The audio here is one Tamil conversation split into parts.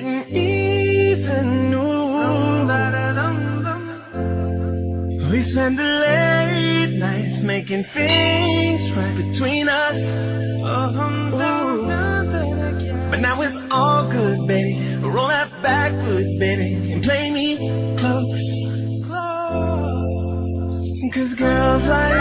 getting even. We spend the late nights making things right between us. But now it's all good, baby. Roll that back foot, baby, and play me close. Cause girls like you,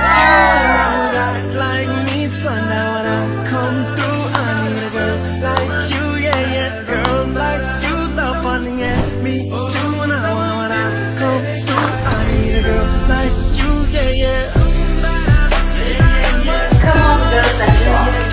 guys like me, so now when I come through, I need a girl like you, yeah, yeah. Girls like you, love funny, yeah, me too. Now when I come through, I need a girl like you, yeah, yeah. Come on, girls like you.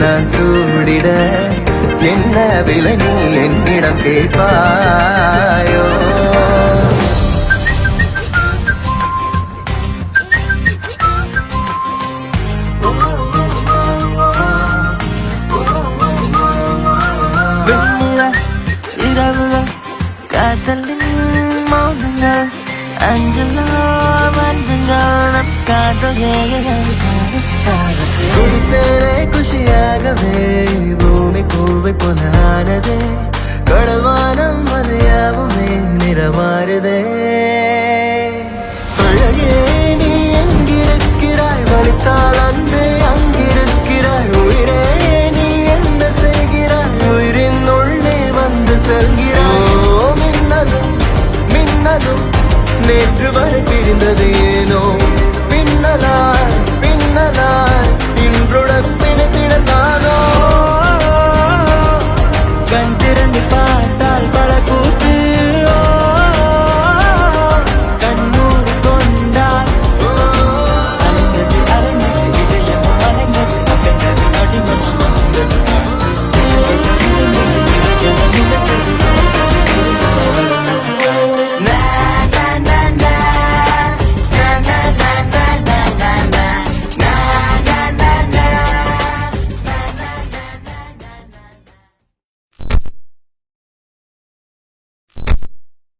நான் சூடிட என்ன விலை நீ என்னிடம் கேட்பாயோ? இரவுகள் காதலின் மௌனங்கள் அஞ்சலோ வந்துங்கள் நம் காதல் ரேகைகள் குடித்தேனே குஷியாகவே பூமி பூவை போனானதே கடல் வானம் மதியாவுமே நிறமாறுதே அழகே நீ எங்கிருக்கிறாய் வலித்தால் அன்பே அங்கிருக்கிறாய் உயிரே நீ என்ன செய்கிறாய் உயிரின் உள்ளே வந்து செல்கிறாய் மின்னலும் மின்னலும் நேற்று வரை பிரிந்தது ஏனோ பின்னலாய் பின்னலாய் இன்றுடன் பிணைத்திடத்தானோ கண் திறந்து பார்த்தால் பல கூட்டம்